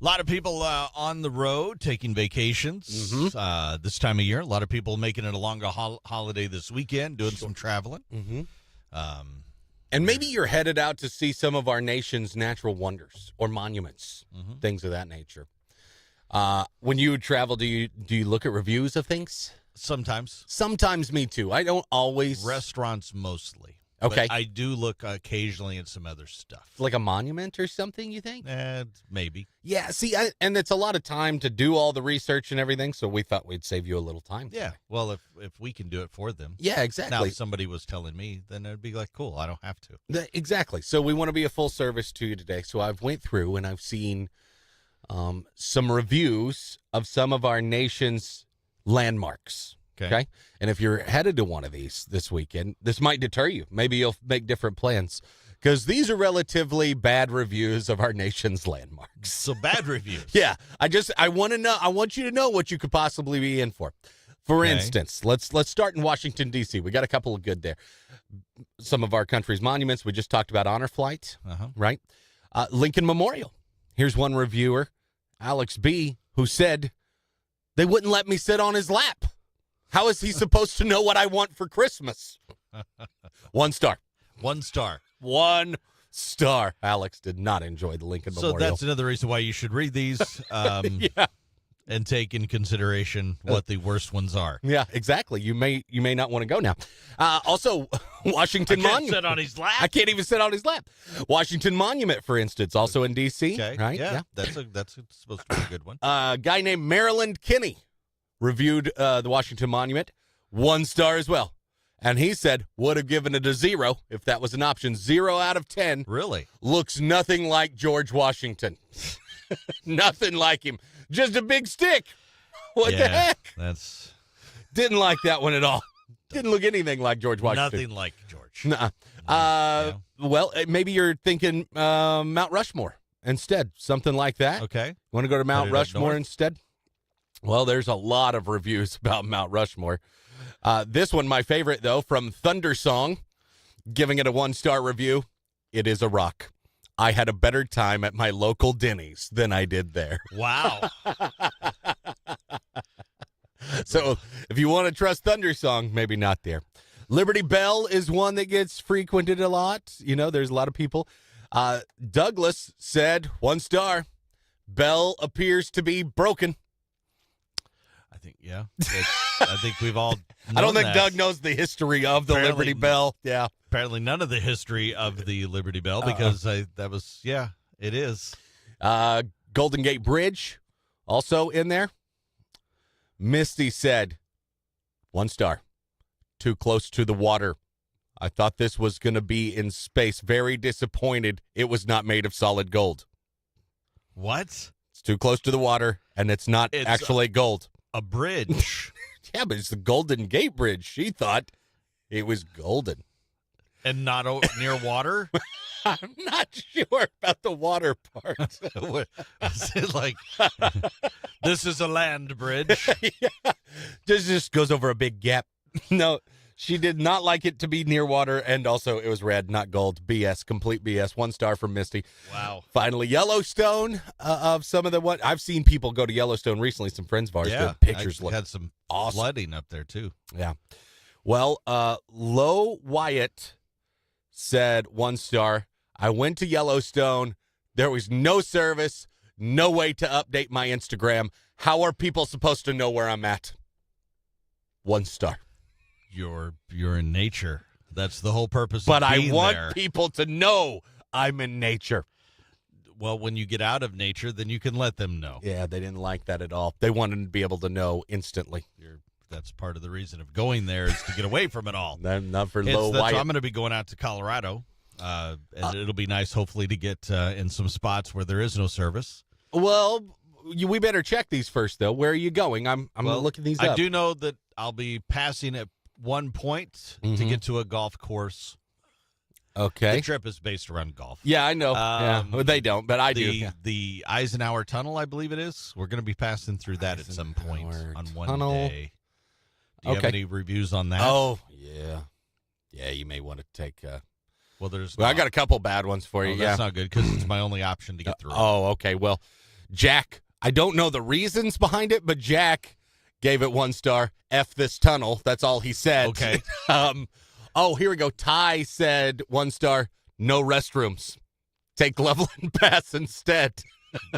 A lot of people on the road taking vacations this time of year. A lot of people making it a longer holiday this weekend, doing some traveling. And maybe you're headed out to see some of our nation's natural wonders or monuments, things of that nature. When you travel, do you look at reviews of things? Sometimes. Sometimes me too. I don't always. Restaurants mostly. Okay. But I do look occasionally at some other stuff. Like a monument or something, you think? Maybe. Yeah, see, and it's a lot of time to do all the research and everything, so we thought we'd save you a little time. Yeah, well, if we can do it for them. Yeah, exactly. Now, if somebody was telling me, then it'd be like, cool, I don't have to. Exactly. So we want to be a full service to you today. So I've went through and I've seen some reviews of some of our nation's landmarks. Okay. And if you're headed to one of these this weekend, this might deter you. Maybe you'll make different plans because these are relatively bad reviews of our nation's landmarks. So bad reviews. Yeah. I want to know. I want you to know what you could possibly be in for. For instance, let's start in Washington, D.C. We got a couple of good there. Some of our country's monuments. We just talked about Honor Flight, right? Lincoln Memorial. Here's one reviewer, Alex B., who said, they wouldn't let me sit on his lap. How is he supposed to know what I want for Christmas? 1 star. 1 star. 1 star. Alex did not enjoy the Lincoln Memorial. So that's another reason why you should read these and take in consideration what the worst ones are. Yeah, exactly. You may not want to go now. Also, Washington Monument. Sit on his lap. I can't even sit on his lap. Washington Monument, for instance, also in D.C. Okay. Right? Yeah. That's supposed to be a good one. A guy named Maryland Kinney reviewed the Washington Monument, 1 star as well. And he said, would have given it a 0 if that was an option. 0 out of 10. Really? Looks nothing like George Washington. Nothing like him. Just a big stick. What the heck? Didn't like that one at all. Didn't look anything like George Washington. Nothing like George. Nuh-uh. Well, maybe you're thinking Mount Rushmore instead. Something like that. Okay. Want to go to Mount Rushmore instead? Well, there's a lot of reviews about Mount Rushmore. This one, my favorite, though, from Thundersong, giving it a 1 star review. It is a rock. I had a better time at my local Denny's than I did there. Wow. So if you want to trust Thundersong, maybe not there. Liberty Bell is one that gets frequented a lot. You know, there's a lot of people. Douglas said 1 star. Bell appears to be broken. I think, I think we've all I don't think Doug knows the history of the Liberty Bell. Yeah. Apparently none of the history of the Liberty Bell because it is. Golden Gate Bridge also in there. Misty said 1 star. Too close to the water. I thought this was going to be in space. Very disappointed it was not made of solid gold. What? It's too close to the water, and it's not actually gold. A bridge. Yeah, but it's the Golden Gate Bridge. She thought it was golden. And not near water? I'm not sure about the water part. Is it like, this is a land bridge? Yeah. This just goes over a big gap. No, she did not like it to be near water, and also it was red, not gold. BS, complete BS. 1 star from Misty. Wow. Finally, Yellowstone, of some of the what I've seen people go to Yellowstone recently. Some friends of ours, the pictures look had some awesome. flooding up there too. Yeah. Well, Low Wyatt said 1 star. I went to Yellowstone. There was no service, no way to update my Instagram. How are people supposed to know where I'm at? 1 star. You're in nature. That's the whole purpose but of being I want there. people to know I'm in nature. Well, when you get out of nature, then you can let them know. Yeah, they didn't like that at all. They wanted to be able to know instantly. That's part of the reason of going there is to get away from it all. Not for Low Wyatt. I'm going to be going out to Colorado, and it'll be nice, hopefully, to get in some spots where there is no service. Well, we better check these first, though. Where are you going? I'm looking these up. I do know that I'll be passing at one point to get to a golf course. Okay. The trip is based around golf. Yeah, I know. Well, they don't, but I do. Yeah. The Eisenhower Tunnel, I believe it is. We're going to be passing through that at some point on one day. Do you have any reviews on that? Oh, yeah. Yeah, you may want to take... Well, I got a couple bad ones for you. That's not good because it's my only option to get through. Oh, okay. Well, Jack, I don't know the reasons behind it, but Jack gave it 1 star. F this tunnel. That's all he said. Okay. Oh, here we go. Ty said 1 star. No restrooms. Take Loveland Pass instead.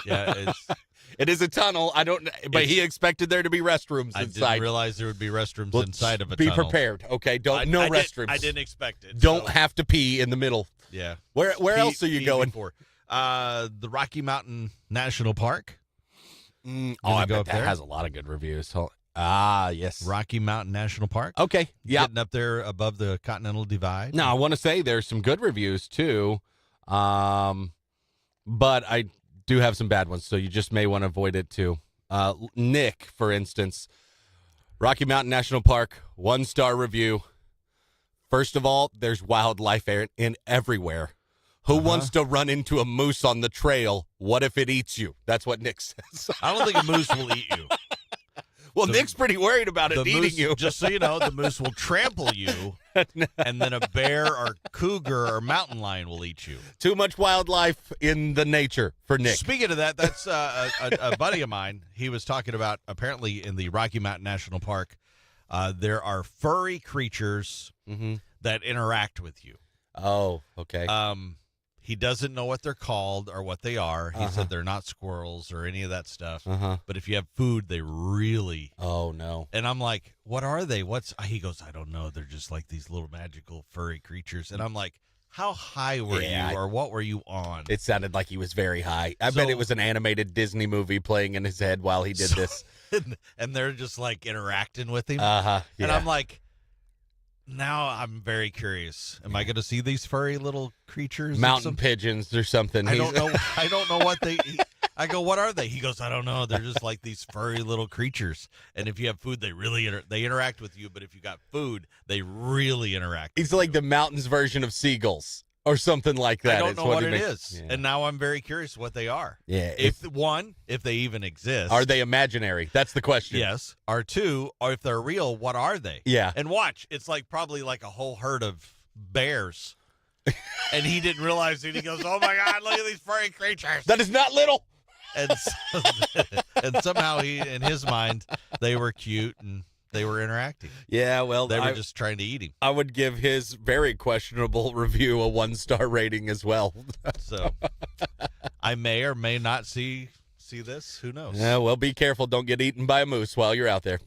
Yeah, It is a tunnel. I don't, but he expected there to be restrooms I inside. didn't realize there would be restrooms inside of a be tunnel. prepared. Okay, restrooms. I didn't expect it. Don't so, have to pee in the middle. Yeah. Where else are you Pee going? before. The Rocky Mountain National Park. I go bet up that there? has a lot of good reviews. Yes. Rocky Mountain National Park. Okay. Yeah. Getting up there above the Continental Divide. No, I want to say there's some good reviews too, but I do have some bad ones, so you just may want to avoid it too. Nick, for instance, Rocky Mountain National Park, 1 star review. First of all, there's wildlife in everywhere. Who wants to run into a moose on the trail? What if it eats you? That's what Nick says. I don't think a moose will eat you. Well, Nick's pretty worried about it The eating moose, you. just so you know, the moose will trample you, and then a bear or cougar or mountain lion will eat you. Too much wildlife in the nature for Nick. Speaking of that, that's a buddy of mine. He was talking about apparently in the Rocky Mountain National Park, there are furry creatures that interact with you. Oh, okay. He doesn't know what they're called or what they are. He said they're not squirrels or any of that stuff. But if you have food, they really. Oh, no. And I'm like, what are they? He goes, I don't know. They're just like these little magical furry creatures. And I'm like, how high were you or what were you on? It sounded like he was very high. I bet it was an animated Disney movie playing in his head while he did this. And they're just like interacting with him. Yeah. And I'm like, now I'm very curious. Am I going to see these furry little creatures? Mountain pigeons or something. I don't know. I don't know what they. I go, what are they? He goes, I don't know. They're just like these furry little creatures. And if you have food, they really they interact with you. But if you got food, they really interact. He's like the mountains version of seagulls or something like that. I don't know what it makes. is, and now I'm very curious what they are. Yeah. If they even exist, Are they imaginary? That's the question. Yes. Or two, or if they're real, what are they? Yeah. And watch, it's like probably like a whole herd of bears. And he didn't realize it. He goes, "Oh my God, look at these furry creatures!" That is not little. And somehow in his mind, they were cute and they were interacting. Yeah, well, They were just trying to eat him. I would give his very questionable review a 1 star rating as well. So I may or may not see this. Who knows? Yeah, well, be careful. Don't get eaten by a moose while you're out there.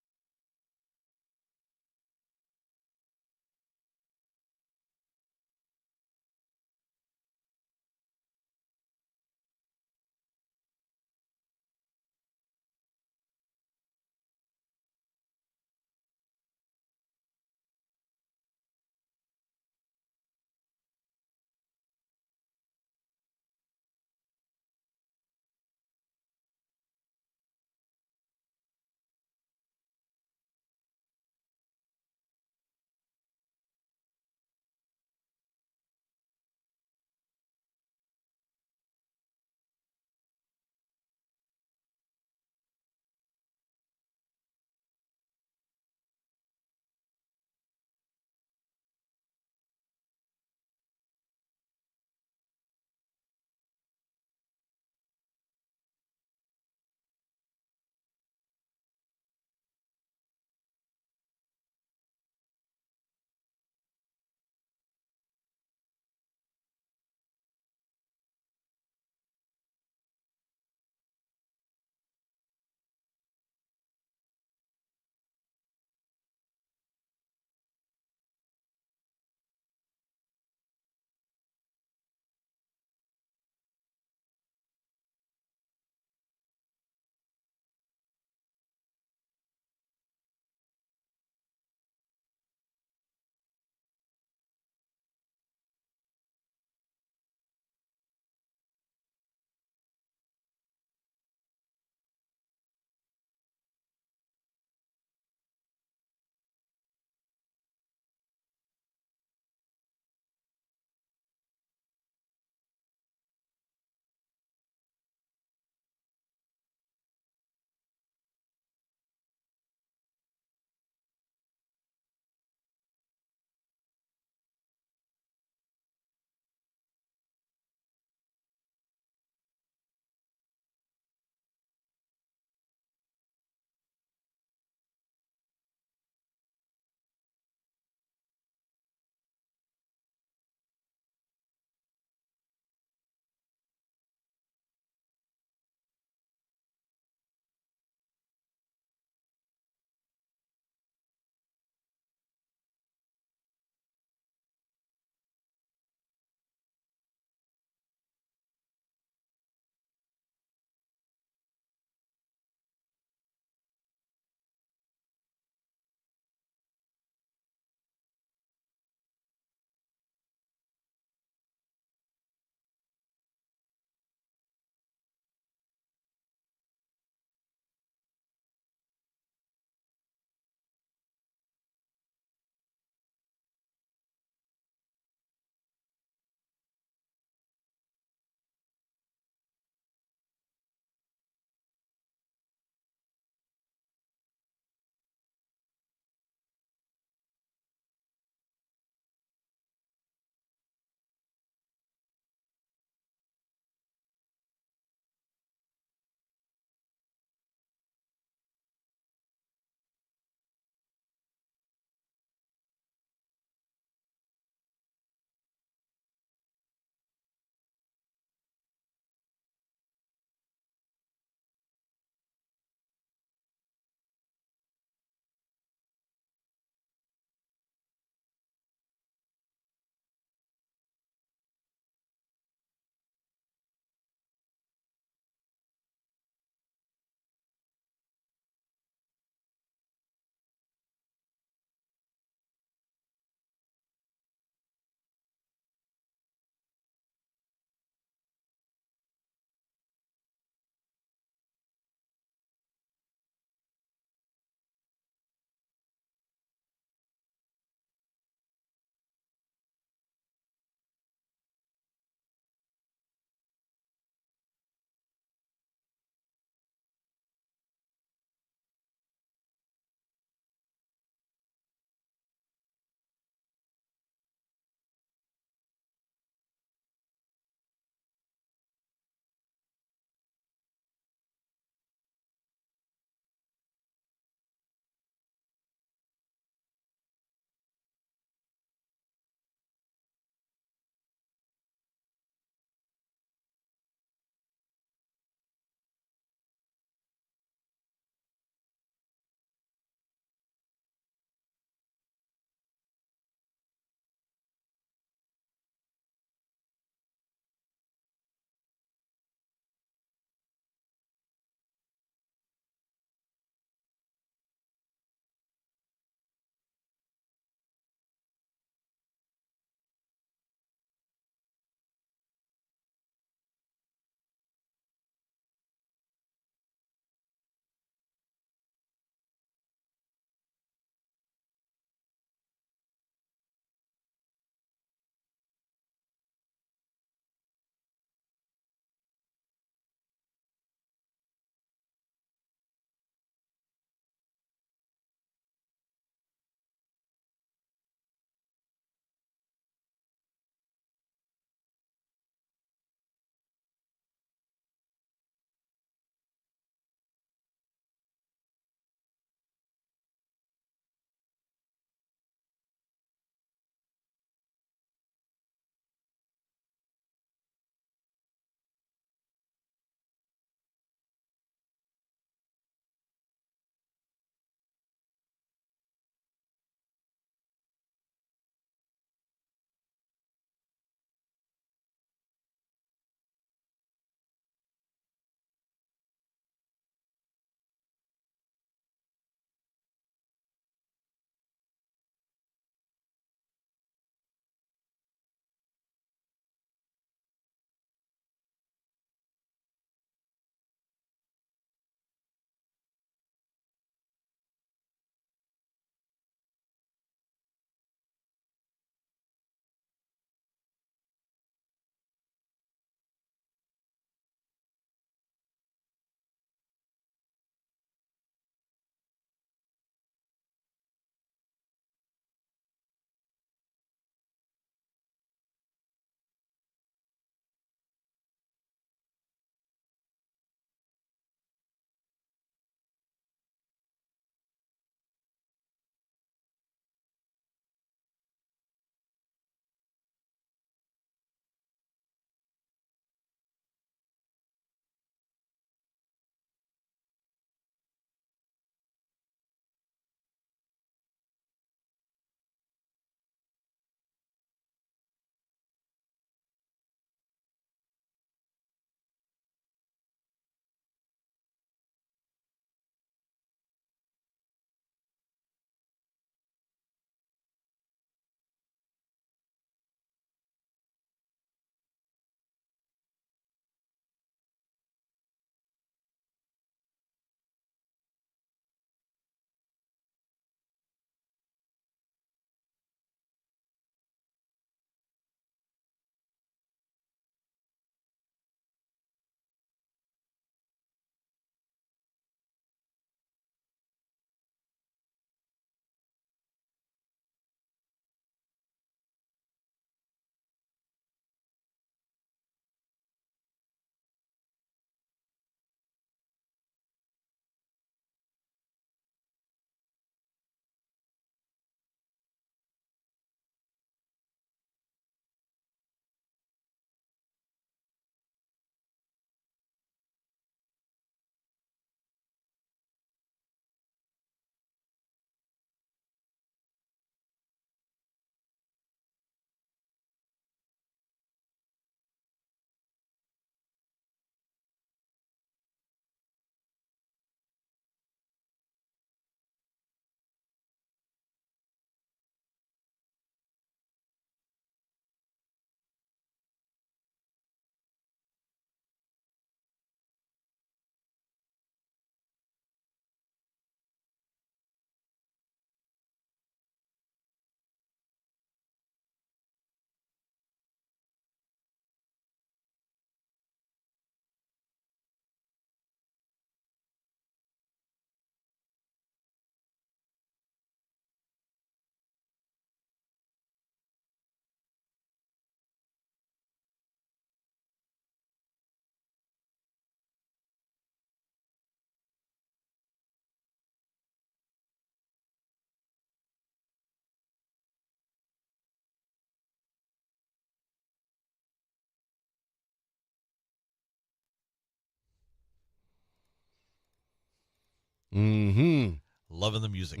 Mm-hmm. Loving the music.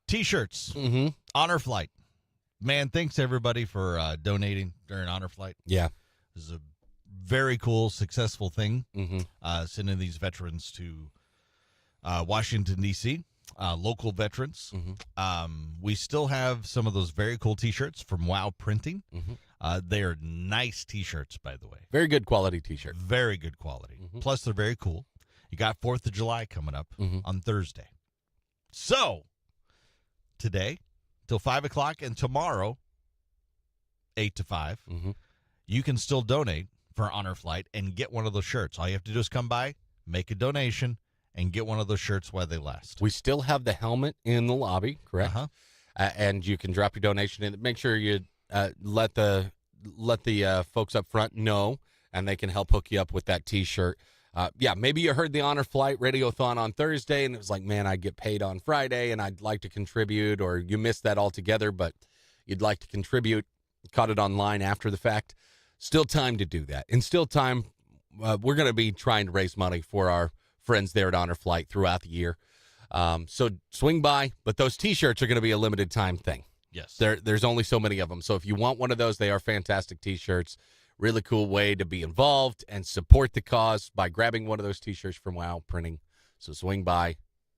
T-shirts. Mm-hmm. Honor Flight. Man, thanks everybody for donating during Honor Flight. Yeah. This is a very cool, successful thing. Mm-hmm. Sending these veterans to Washington, D.C., local veterans. Mm-hmm. We still have some of those very cool T-shirts from WOW Printing. Mm-hmm. They are nice T-shirts, by the way. Very good quality T-shirt. Very good quality. Mm-hmm. Plus, they're very cool. You got 4th of July coming up on Thursday. So, today, till 5 o'clock, and tomorrow, 8 to 5, you can still donate for Honor Flight and get one of those shirts. All you have to do is come by, make a donation, and get one of those shirts while they last. We still have the helmet in the lobby, correct? And you can drop your donation in. Make sure you let the folks up front know, and they can help hook you up with that T-shirt. Maybe you heard the Honor Flight Radiothon on Thursday, and it was like, man, I get paid on Friday, and I'd like to contribute, or you missed that altogether, but you'd like to contribute, caught it online after the fact. Still time to do that. And still time, we're going to be trying to raise money for our friends there at Honor Flight throughout the year. So swing by, but those T-shirts are going to be a limited time thing. Yes. There's only so many of them. So if you want one of those, they are fantastic T-shirts. Really cool way to be involved and support the cause by grabbing one of those T-shirts from WOW Printing. So swing by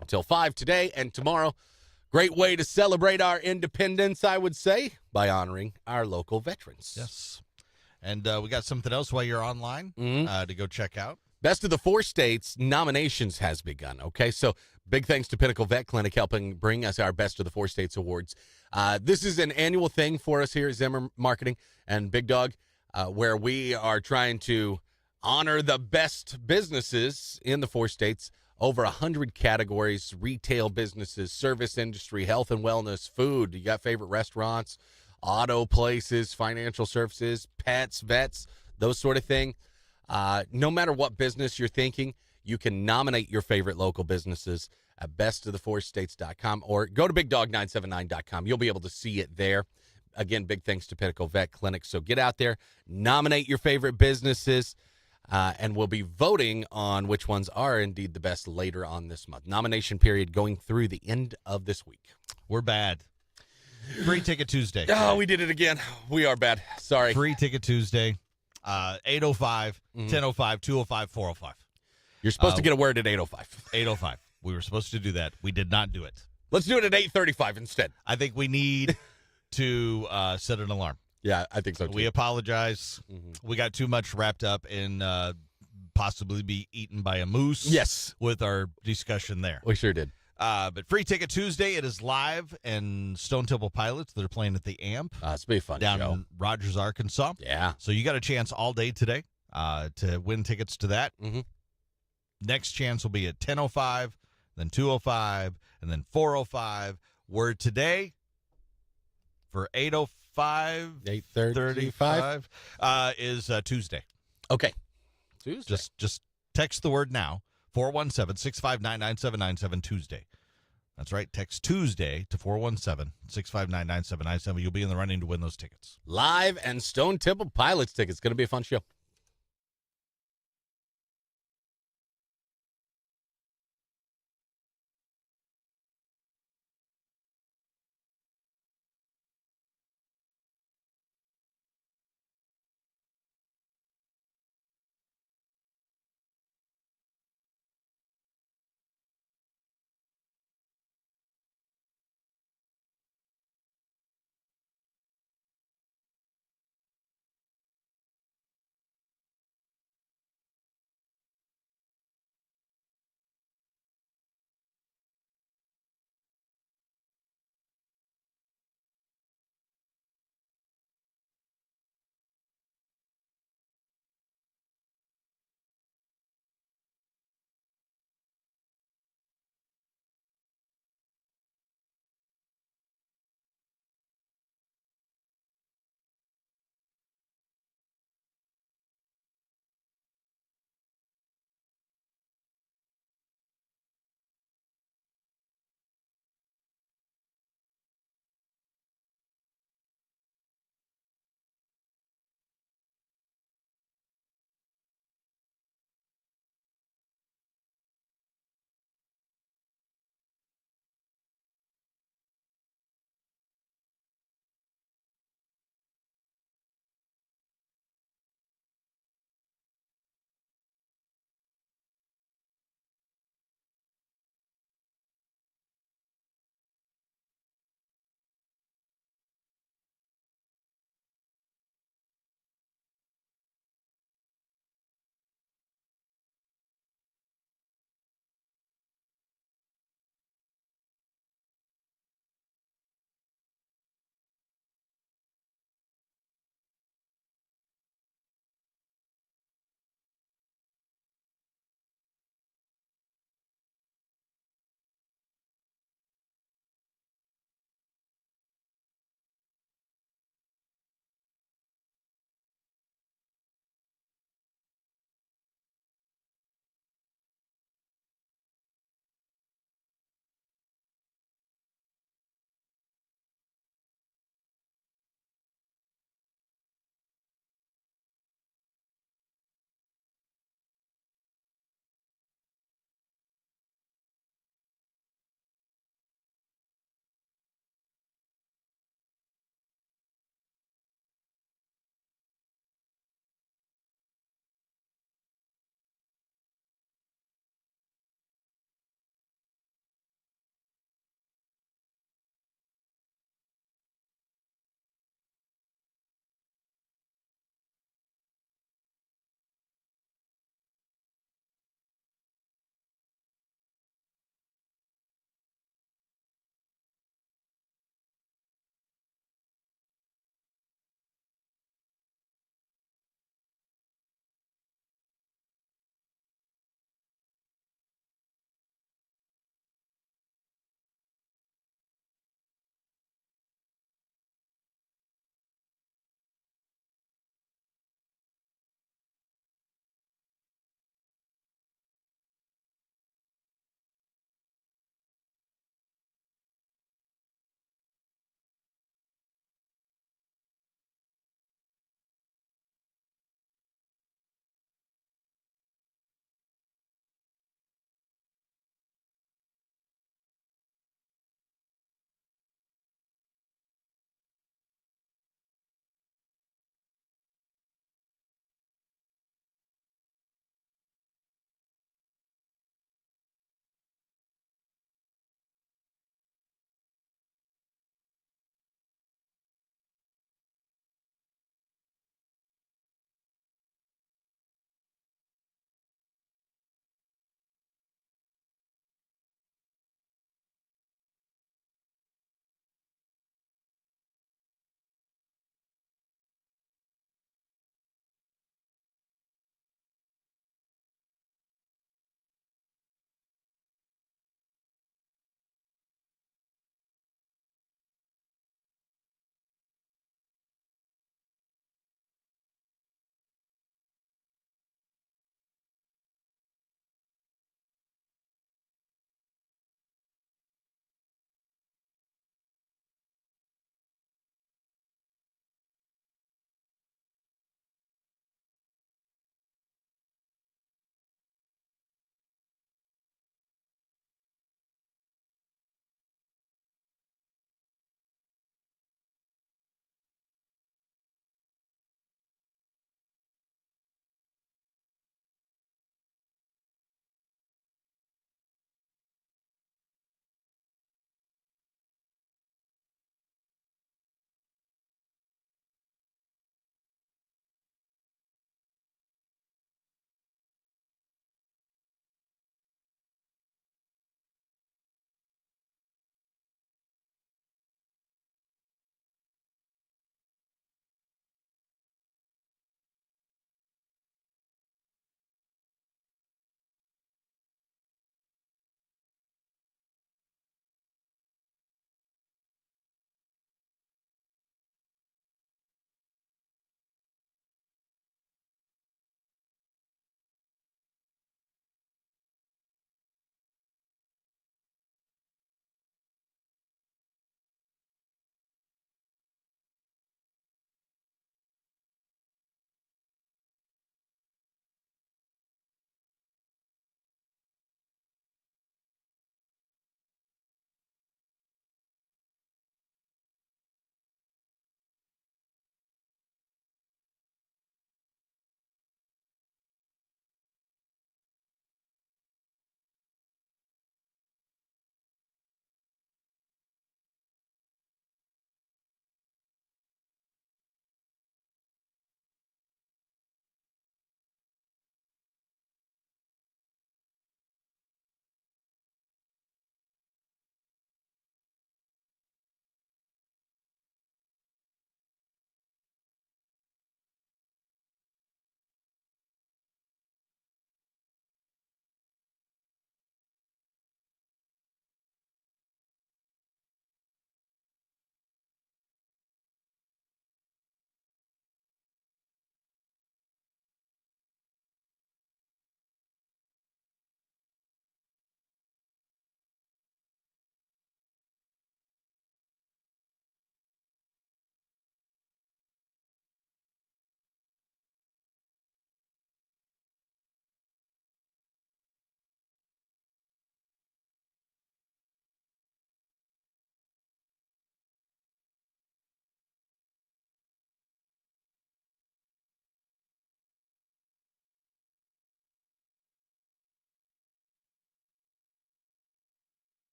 until 5 today and tomorrow. Great way to celebrate our independence, I would say, by honoring our local veterans. Yes. And we got something else while you're online to go check out. Best of the 4 states nominations has begun. Okay, so big thanks to Pinnacle Vet Clinic helping bring us our Best of the 4 states awards. This is an annual thing for us here at Zimmer Marketing and Big Dog, where we are trying to honor the best businesses in the 4 states. Over 100 categories: retail businesses, service industry, health and wellness, food. You got favorite restaurants, auto places, financial services, pets, vets, those sort of thing. No matter what business you're thinking, you can nominate your favorite local businesses at bestofthefourstates.com or go to bigdog979.com. You'll be able to see it there. Again, big thanks to Pinnacle Vet Clinic. So get out there, nominate your favorite businesses, and we'll be voting on which ones are indeed the best later on this month. Nomination period going through the end of this week. We're bad. Free Ticket Tuesday. Oh, we did it again. We are bad. Sorry. Free Ticket Tuesday. 805, 1005, 205, 405. You're supposed to get a word at 805. 805. We were supposed to do that. We did not do it. Let's do it at 8:35 instead. I think we need to set an alarm. Yeah, I think so too. We apologize. We got too much wrapped up in possibly be eaten by a moose. Yes. With our discussion there. We sure did. But Free Ticket Tuesday, it is live, and Stone Temple Pilots, they're playing at the AMP. It's going to be a fun down show. in Rogers, Arkansas. Yeah. So you got a chance all day today to win tickets to that. Next chance will be at 10:05, then 2:05, and then 4:05. Word today for 8:05, 8:35 is Tuesday. Okay. Tuesday. Just text the word now, 417-659-9797 Tuesday. That's right. Text Tuesday to 417-659-9797. You'll be in the running to win those tickets. Live and Stone Temple Pilots tickets. Going to be a fun show.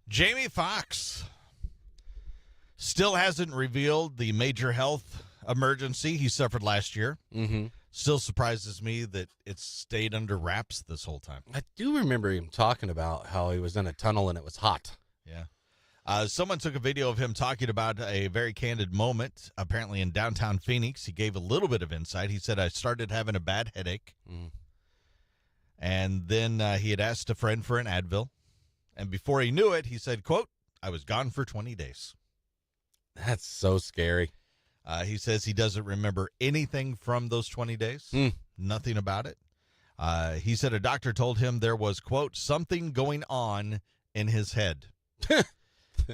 Jamie Foxx still hasn't revealed the major health emergency he suffered last year. Mm-hmm. Still surprises me that it's stayed under wraps this whole time. I do remember him talking about how he was in a tunnel and it was hot. Yeah. Someone took a video of him talking about a very candid moment, apparently in downtown Phoenix. He gave a little bit of insight. He said, I started having a bad headache. Mm. And then he had asked a friend for an Advil. And before he knew it, he said, quote, I was gone for 20 days. That's so scary. He says he doesn't remember anything from those 20 days, nothing about it. He said a doctor told him there was, quote, something going on in his head.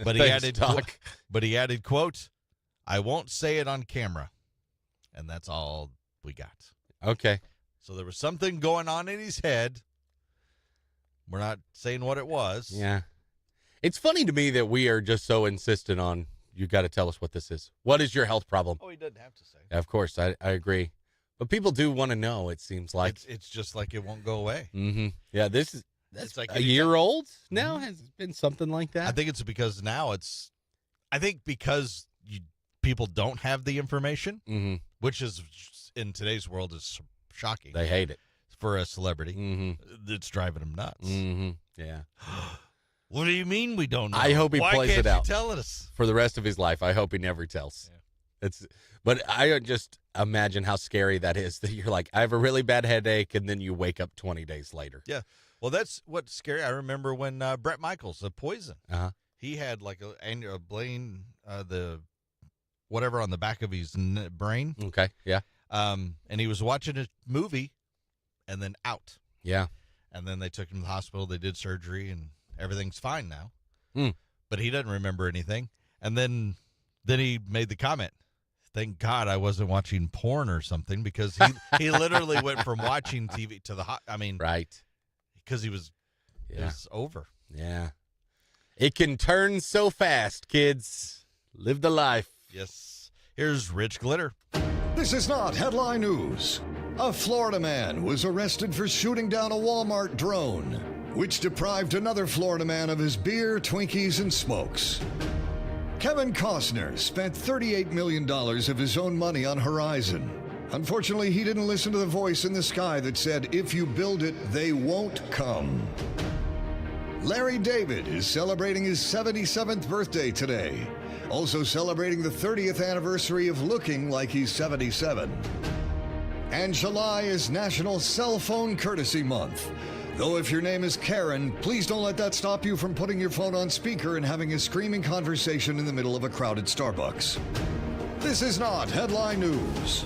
But he added, quote, I won't say it on camera. And that's all we got. Okay. So there was something going on in his head. We're not saying what it was. Yeah. It's funny to me that we are just so insistent on, you got to tell us what this is. What is your health problem? Oh, he doesn't have to say. Of course, I agree. But people do want to know, it seems like. It's just like it won't go away. Mm-hmm. Yeah, that's like a year old now? Has it been something like that? I think it's because now because people don't have the information, which is in today's world is shocking. They hate it. For a celebrity. It's driving them nuts. Yeah. What do you mean we don't know? I hope he plays it out. Why can't you tell us? For the rest of his life, I hope he never tells. Yeah. But I just imagine how scary that is, that you're like, I have a really bad headache, and then you wake up 20 days later. Yeah. Well, that's what's scary. I remember when Bret Michaels, of Poison, he had like a brain, the whatever on the back of his brain. Okay, yeah. And he was watching a movie and then out. Yeah. And then they took him to the hospital. They did surgery, and everything's fine now. But he doesn't remember anything. And then he made the comment, thank God I wasn't watching porn or something, because he literally went from watching TV to right. Because it was over. Yeah. It can turn so fast, kids. Live the life. Yes. Here's Rich Glitter. This is not headline news. A Florida man was arrested for shooting down a Walmart drone, which deprived another Florida man of his beer, Twinkies, and smokes. Kevin Costner spent $38 million of his own money on Horizon. Unfortunately, he didn't listen to the voice in the sky that said, if you build it, they won't come. Larry David is celebrating his 77th birthday today, also celebrating the 30th anniversary of looking like he's 77. And July is National Cell Phone Courtesy Month. Though if your name is Karen, please don't let that stop you from putting your phone on speaker and having a screaming conversation in the middle of a crowded Starbucks. This is not headline news.